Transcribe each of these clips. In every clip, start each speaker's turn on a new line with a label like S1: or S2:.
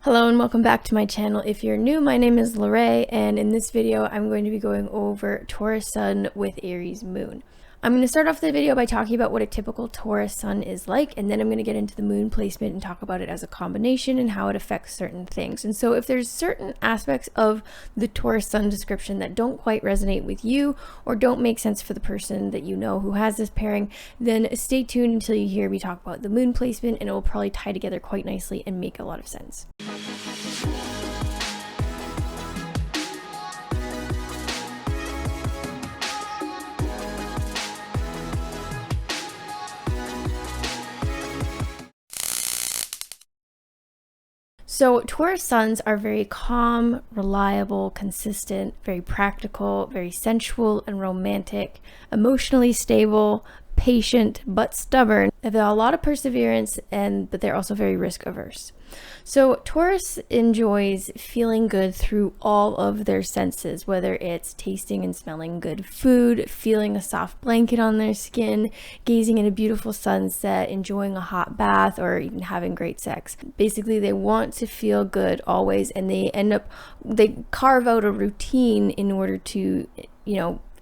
S1: Hello and welcome back to my channel. If you're new, my name is Lorraine, and in this video I'm going to be going over Taurus Sun with Aries Moon. I'm going to start off the video by talking about what a typical Taurus Sun is like, and then I'm going to get into the moon placement and talk about it as a combination and how it affects certain things. And so if there's certain aspects of the Taurus Sun description that don't quite resonate with you or don't make sense for the person that you know who has this pairing, then stay tuned until you hear me talk about the moon placement, and it will probably tie together quite nicely and make a lot of sense. So Taurus Suns are very calm, reliable, consistent, very practical, very sensual and romantic, emotionally stable, patient, but stubborn. They have a lot of perseverance, but they're also very risk averse. So Taurus enjoys feeling good through all of their senses, whether it's tasting and smelling good food, feeling a soft blanket on their skin, gazing at a beautiful sunset, enjoying a hot bath, or even having great sex. Basically, they want to feel good always, and they carve out a routine in order to,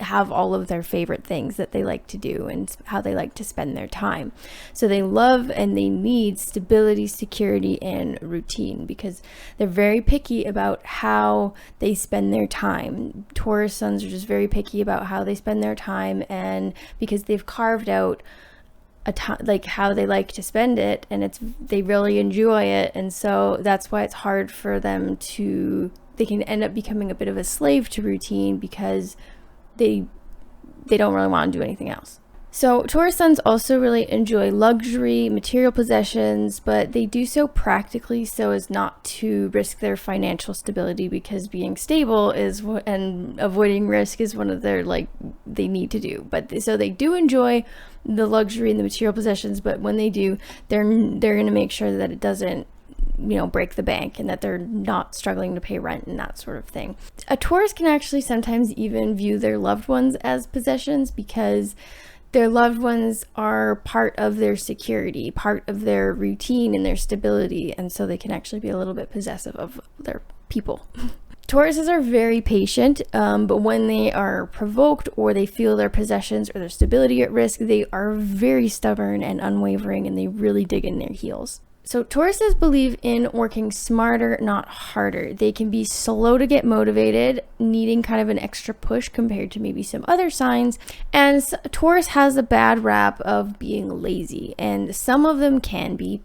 S1: have all of their favorite things that they like to do and how they like to spend their time. So they love and they need stability, security, and routine because they're very picky about how they spend their time. Taurus Suns are just very picky about how they spend their time, and because they've carved out a time, like how they like to spend it, and they really enjoy it, and so that's why it's hard for them they can end up becoming a bit of a slave to routine because they don't really want to do anything else. So Taurus Suns also really enjoy luxury, material possessions, but they do so practically so as not to risk their financial stability, because being stable and avoiding risk is one of their they need to do. But so they do enjoy the luxury and the material possessions, but when they do, they're going to make sure that it doesn't break the bank and that they're not struggling to pay rent and that sort of thing. A Taurus can actually sometimes even view their loved ones as possessions because their loved ones are part of their security, part of their routine and their stability, and so they can actually be a little bit possessive of their people. Tauruses are very patient, but when they are provoked or they feel their possessions or their stability at risk, they are very stubborn and unwavering, and they really dig in their heels. So Tauruses believe in working smarter, not harder. They can be slow to get motivated, needing kind of an extra push compared to maybe some other signs. And Taurus has a bad rap of being lazy, and some of them can be.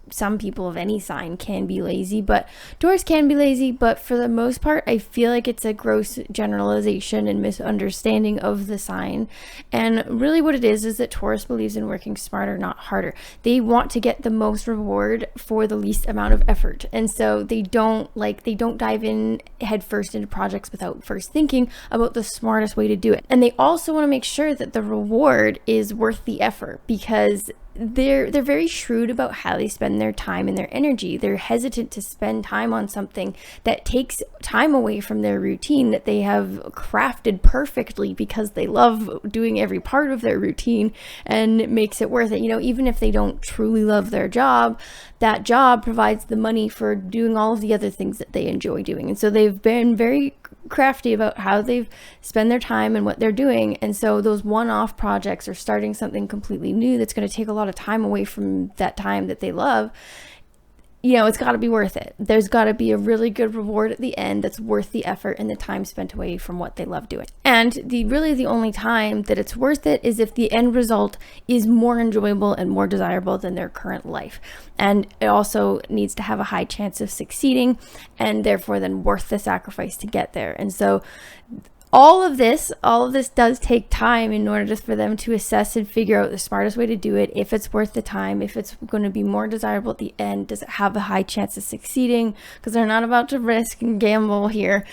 S1: Some people of any sign can be lazy, but Taurus can be lazy, but for the most part, I feel like it's a gross generalization and misunderstanding of the sign. And really what it is that Taurus believes in working smarter, not harder. They want to get the most reward for the least amount of effort. And so they don't dive in head first into projects without first thinking about the smartest way to do it. And they also want to make sure that the reward is worth the effort, because they're very shrewd about how they spend their time and their energy. They're hesitant to spend time on something that takes time away from their routine that they have crafted perfectly because they love doing every part of their routine, and it makes it worth it. Even if they don't truly love their job, that job provides the money for doing all of the other things that they enjoy doing. And so they've been very crafty about how they've spent their time and what they're doing. And so those one-off projects or starting something completely new that's going to take a lot of time away from that time that they love, it's got to be worth it. There's got to be a really good reward at the end that's worth the effort and the time spent away from what they love doing. And the only time that it's worth it is if the end result is more enjoyable and more desirable than their current life. And it also needs to have a high chance of succeeding, and therefore then worth the sacrifice to get there. And so all of this does take time in order for them to assess and figure out the smartest way to do it, if it's worth the time, if it's going to be more desirable at the end, does it have a high chance of succeeding, because they're not about to risk and gamble here.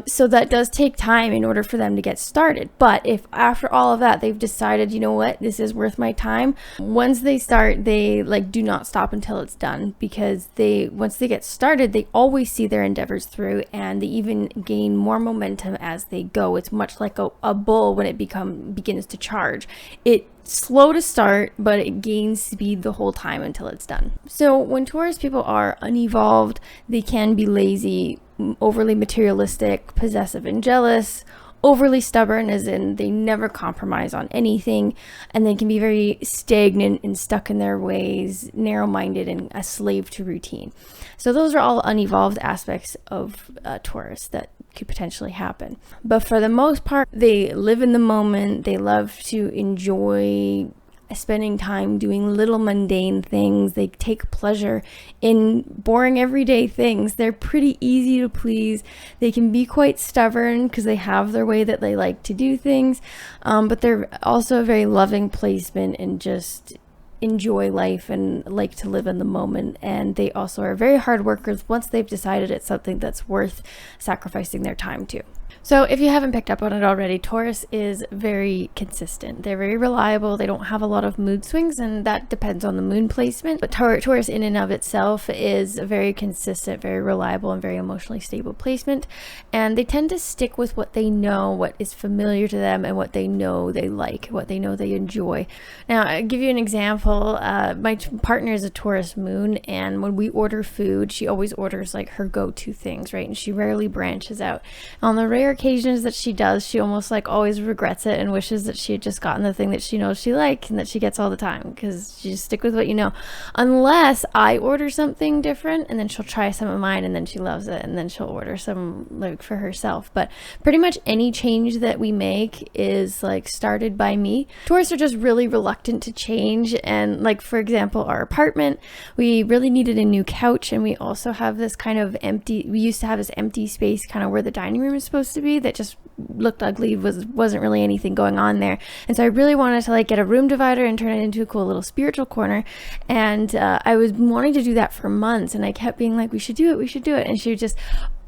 S1: So that does take time in order for them to get started. But if after all of that, they've decided, this is worth my time, once they start, they do not stop until it's done, because once they get started, they always see their endeavors through, and they even gain more momentum as they go. It's much like a bull when it begins to charge. It slow to start, but it gains speed the whole time until it's done. So when Taurus people are unevolved, they can be lazy, overly materialistic, possessive and jealous, overly stubborn, as in they never compromise on anything, and they can be very stagnant and stuck in their ways, narrow-minded, and a slave to routine. So those are all unevolved aspects of Taurus that could potentially happen. But for the most part, they live in the moment. They love to enjoy spending time doing little mundane things. They take pleasure in boring everyday things. They're pretty easy to please. They can be quite stubborn because they have their way that they like to do things, but they're also a very loving placement and just enjoy life and like to live in the moment. And they also are very hard workers once they've decided it's something that's worth sacrificing their time to. So if you haven't picked up on it already, Taurus is very consistent. They're very reliable. They don't have a lot of mood swings, and that depends on the moon placement. But Taurus in and of itself is a very consistent, very reliable, and very emotionally stable placement. And they tend to stick with what they know, what is familiar to them, and what they know they like, what they know they enjoy. Now, I'll give you an example. My partner is a Taurus moon, and when we order food, she always orders like her go-to things, right? And she rarely branches out. On the rare occasions that she does, she almost like always regrets it and wishes that she had just gotten the thing that she knows she likes and that she gets all the time, because you just stick with what you know, unless I order something different and then she'll try some of mine and then she loves it and then she'll order some like for herself. But pretty much any change that we make is like started by me. Taurus are just really reluctant to change, and like for example, our apartment, we really needed a new couch, and we also have this kind of empty, we used to have this empty space kind of where the dining room is supposed to be that just looked ugly, wasn't really anything going on there. And so I really wanted to like get a room divider and turn it into a cool little spiritual corner. And I was wanting to do that for months, and I kept being like, we should do it. And she would just,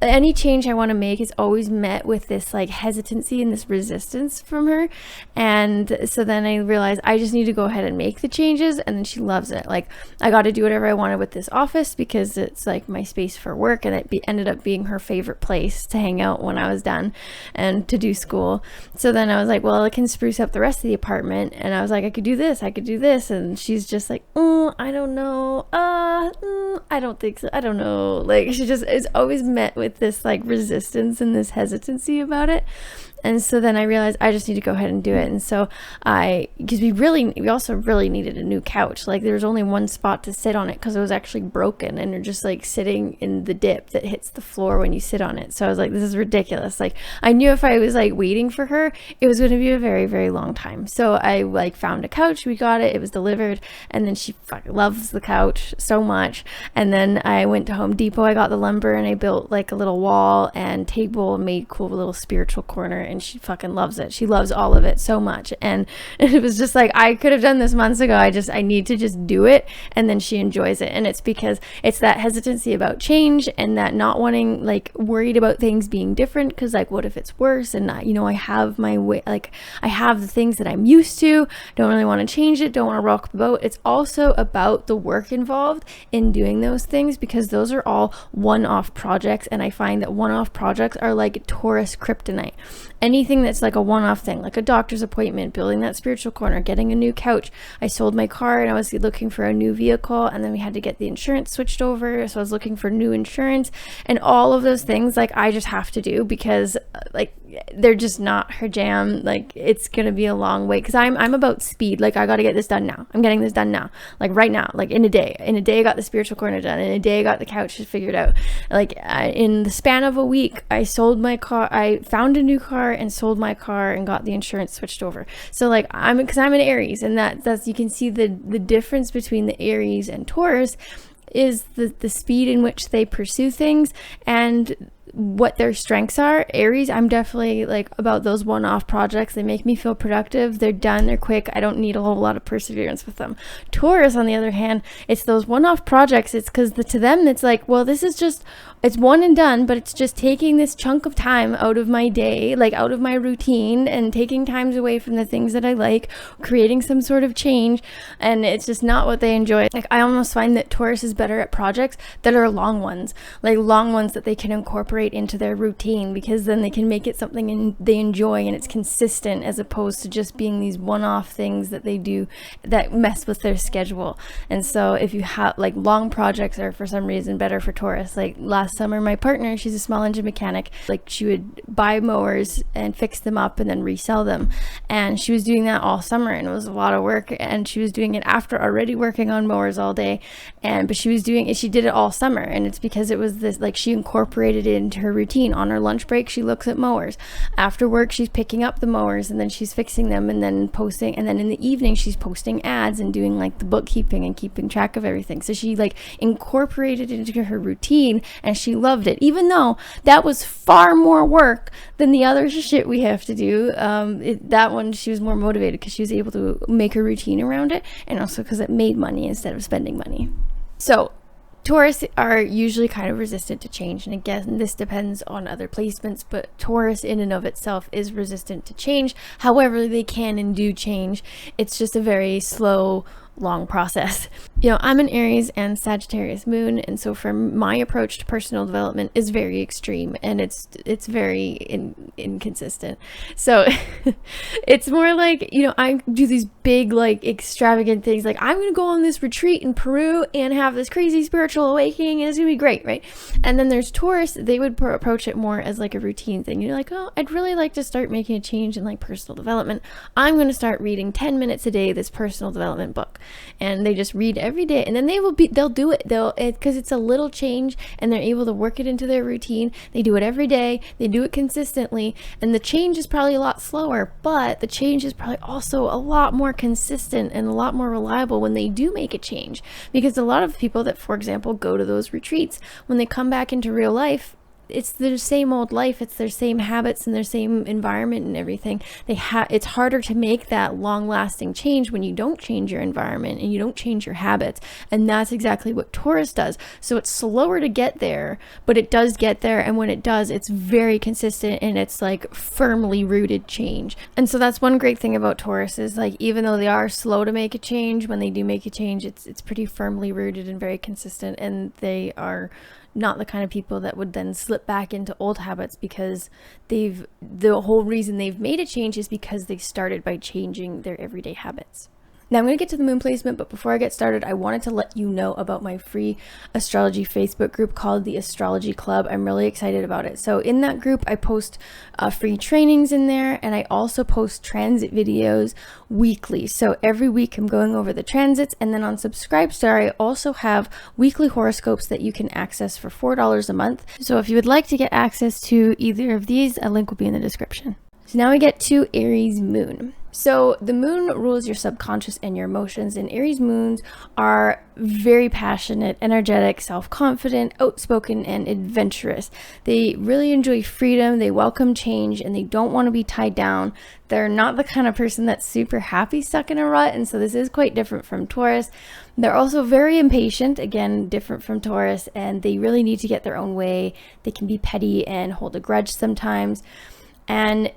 S1: any change I want to make is always met with this like hesitancy and this resistance from her. And so then I realized I just need to go ahead and make the changes, and then she loves it. Like I got to do whatever I wanted with this office because it's like my space for work, and it ended up being her favorite place to hang out when I was done and to do school. So then I was like, well, I can spruce up the rest of the apartment, and I was like, I could do this, and she's just like, I don't know, I don't think so, I don't know. Like she just is always met with this like resistance and this hesitancy about it. And so then I realized I just need to go ahead and do it. And so because we also really needed a new couch. Like there was only one spot to sit on it because it was actually broken, and you're just like sitting in the dip that hits the floor when you sit on it. So I was like, this is ridiculous. Like I knew if I was like waiting for her, it was going to be a very, very long time. So I like found a couch, we got it, it was delivered, and then she fucking loves the couch so much. And then I went to Home Depot, I got the lumber, and I built like a little wall and table, made cool little spiritual corner, and she fucking loves it. She loves all of it so much. And it was just like, I could have done this months ago. I need to just do it. And then she enjoys it. And it's because it's that hesitancy about change and that not wanting, like worried about things being different. Cause like, what if it's worse? And I have my way, like I have the things that I'm used to, don't really want to change it. Don't want to rock the boat. It's also about the work involved in doing those things, because those are all one-off projects. And I find that one-off projects are like Taurus kryptonite. Anything that's like a one-off thing, like a doctor's appointment, building that spiritual corner, getting a new couch. I sold my car and I was looking for a new vehicle, and then we had to get the insurance switched over. So I was looking for new insurance, and all of those things like I just have to do because like they're just not her jam. Like it's gonna be a long wait because I'm about speed. Like I got to get this done now. I'm getting this done now, like right now, like in a day I got the spiritual corner done, in a day I got the couch figured out. Like in the span of a week I sold my car, I found a new car and sold my car and got the insurance switched over. So like because I'm an Aries, and that's you can see the difference between the Aries and Taurus is the speed in which they pursue things and what their strengths are. Aries, I'm definitely like about those one-off projects. They make me feel productive. They're done. They're quick. I don't need a whole lot of perseverance with them. Taurus, on the other hand, it's those one-off projects. It's because to them, it's like, well, this is just, it's one and done, but it's just taking this chunk of time out of my day, like out of my routine, and taking times away from the things that I like, creating some sort of change. And it's just not what they enjoy. Like I almost find that Taurus is better at projects that are long ones, like long ones that they can incorporate incorporate into their routine, because then they can make it something they enjoy and it's consistent, as opposed to just being these one-off things that they do that mess with their schedule. And so if you have like long projects are for some reason better for Taurus. Like last summer, my partner, she's a small engine mechanic, like she would buy mowers and fix them up and then resell them. And she was doing that all summer, and it was a lot of work, and she was doing it after already working on mowers all day. But she did it all summer, and it's because it was this, like, she incorporated it into her routine. On her lunch break, she looks at mowers. After work, she's picking up the mowers and then she's fixing them and then posting, and then in the evening she's posting ads and doing like the bookkeeping and keeping track of everything. So she like incorporated it into her routine, and she loved it, even though that was far more work than the other shit we have to do. That one, she was more motivated because she was able to make her routine around it, and also because it made money instead of spending money. So Taurus are usually kind of resistant to change, and again, this depends on other placements, but Taurus in and of itself is resistant to change. However, they can and do change. It's just a very slow, long process. You know, I'm an Aries and Sagittarius moon, and so for my approach to personal development is very extreme, and it's very inconsistent. So it's more like, you know, I do these big, like, extravagant things, like I'm gonna go on this retreat in Peru and have this crazy spiritual awakening, and it's gonna be great, right? And then there's Taurus, they would approach it more as like a routine thing. You're like, oh, I'd really like to start making a change in like personal development. I'm gonna start reading 10 minutes a day this personal development book. And they just read every day, and then they'll do it, because it's a little change and they're able to work it into their routine. They do it every day, they do it consistently, and the change is probably a lot slower, but the change is probably also a lot more consistent and a lot more reliable when they do make a change. Because a lot of people that, for example, go to those retreats, when they come back into real life, it's their same old life, it's their same habits and their same environment and everything. It's harder to make that long-lasting change when you don't change your environment and you don't change your habits, and that's exactly what Taurus does. So it's slower to get there, but it does get there, and when it does, it's very consistent, and it's like firmly rooted change. And so that's one great thing about Taurus, is like, even though they are slow to make a change, when they do make a change, it's pretty firmly rooted and very consistent, and they are not the kind of people that would then slip back into old habits, because the whole reason they've made a change is because they started by changing their everyday habits. Now I'm going to get to the moon placement, but before I get started, I wanted to let you know about my free astrology Facebook group called the Astrology Club. I'm really excited about it. So in that group, I post free trainings in there, and I also post transit videos weekly. So every week I'm going over the transits, and then on Subscribestar, I also have weekly horoscopes that you can access for $4 a month. So if you would like to get access to either of these, a link will be in the description. So now we get to Aries Moon. So the moon rules your subconscious and your emotions, and Aries moons are very passionate, energetic, self-confident, outspoken, and adventurous. They really enjoy freedom, they welcome change, and they don't want to be tied down. They're not the kind of person that's super happy stuck in a rut, and so this is quite different from Taurus. They're also very impatient, again, different from Taurus, and they really need to get their own way. They can be petty and hold a grudge sometimes, and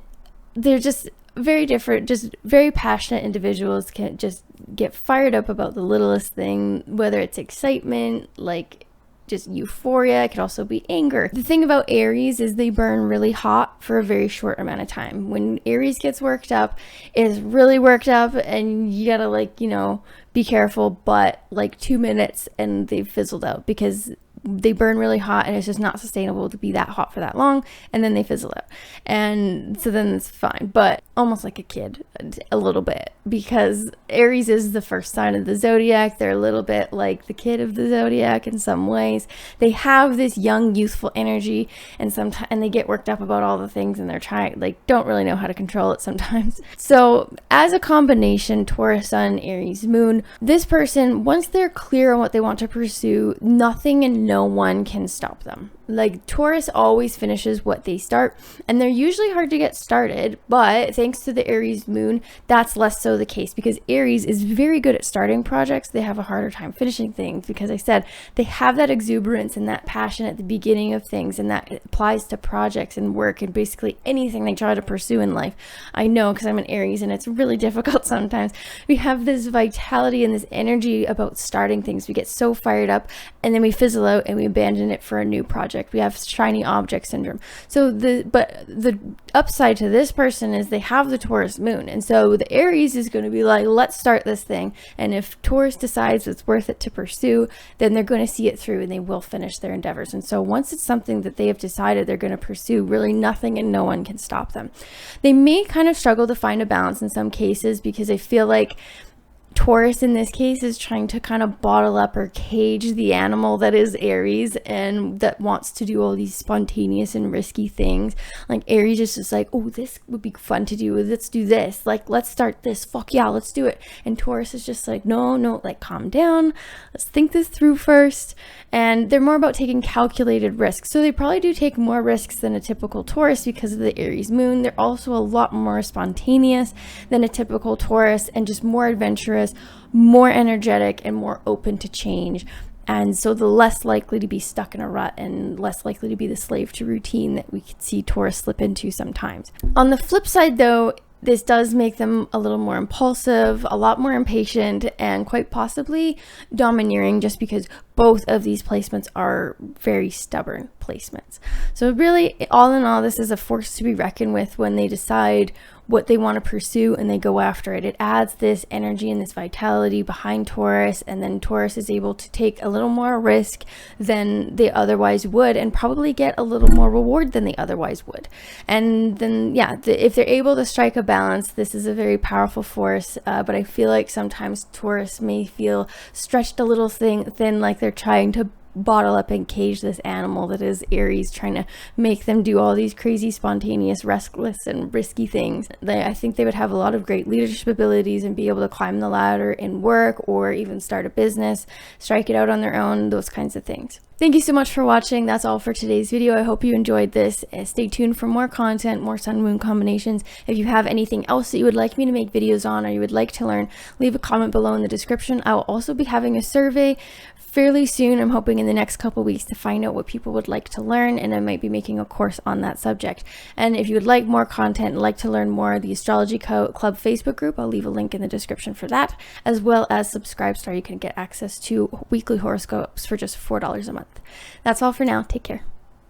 S1: they're just very different, just very passionate individuals, can just get fired up about the littlest thing, whether it's excitement, like just euphoria. It could also be anger. The thing about Aries is they burn really hot for a very short amount of time. When Aries gets worked up, it's really worked up, and you gotta, like, you know, be careful, but like 2 minutes and they've fizzled out, because they burn really hot and it's just not sustainable to be that hot for that long, and then they fizzle out, and so then it's fine. But almost like a kid a little bit, because Aries is the first sign of the zodiac. They're a little bit like the kid of the zodiac in some ways. They have this young, youthful energy, and sometimes they get worked up about all the things, and they're trying, like, don't really know how to control it sometimes. So as a combination, Taurus Sun, Aries Moon, this person, once they're clear on what they want to pursue, nothing and no one can stop them. Like, Taurus always finishes what they start, and they're usually hard to get started, but thanks to the Aries Moon Moon, that's less so the case, because Aries is very good at starting projects. They have a harder time finishing things because I said they have that exuberance and that passion at the beginning of things, and that applies to projects and work and basically anything they try to pursue in life. I know, because I'm an Aries and it's really difficult sometimes. We have this vitality and this energy about starting things. We get so fired up and then we fizzle out and we abandon it for a new project. We have shiny object syndrome. So the upside to this person is they have the Taurus Moon, and so the Aries is going to be like, let's start this thing, and if Taurus decides it's worth it to pursue, then they're going to see it through and they will finish their endeavors. And so once it's something that they have decided they're going to pursue, really nothing and no one can stop them. They may kind of struggle to find a balance in some cases, because I feel like Taurus in this case is trying to kind of bottle up or cage the animal that is Aries, and that wants to do all these spontaneous and risky things. Like Aries is just like, oh, this would be fun to do, let's do this, like let's start this, fuck yeah, let's do it. And Taurus is just like, no, like calm down, let's think this through first. And they're more about taking calculated risks, so they probably do take more risks than a typical Taurus because of the Aries Moon. They're also a lot more spontaneous than a typical Taurus, and just more adventurous, more energetic, and more open to change. And so the less likely to be stuck in a rut and less likely to be the slave to routine that we could see Taurus slip into sometimes. On the flip side though, this does make them a little more impulsive, a lot more impatient, and quite possibly domineering, just because both of these placements are very stubborn placements. So really, all in all, this is a force to be reckoned with when they decide what they want to pursue and they go after it. It adds this energy and this vitality behind Taurus, and then Taurus is able to take a little more risk than they otherwise would, and probably get a little more reward than they otherwise would. And then yeah, if they're able to strike a balance, this is a very powerful force. But I feel like sometimes Taurus may feel stretched a little thin, like they're trying to bottle up and cage this animal that is Aries, trying to make them do all these crazy, spontaneous, restless, and risky things. I think they would have a lot of great leadership abilities and be able to climb the ladder in work, or even start a business, strike it out on their own, those kinds of things. Thank you so much for watching. That's all for today's video. I hope you enjoyed this. Stay tuned for more content, more sun-moon combinations. If you have anything else that you would like me to make videos on, or you would like to learn, leave a comment below in the description. I will also be having a survey fairly soon. I'm hoping in the next couple weeks to find out what people would like to learn, and I might be making a course on that subject. And if you would like more content and like to learn more, the Astrology Club Facebook group, I'll leave a link in the description for that, as well as Subscribestar. You can get access to weekly horoscopes for just $4 a month. That's all for now. Take care.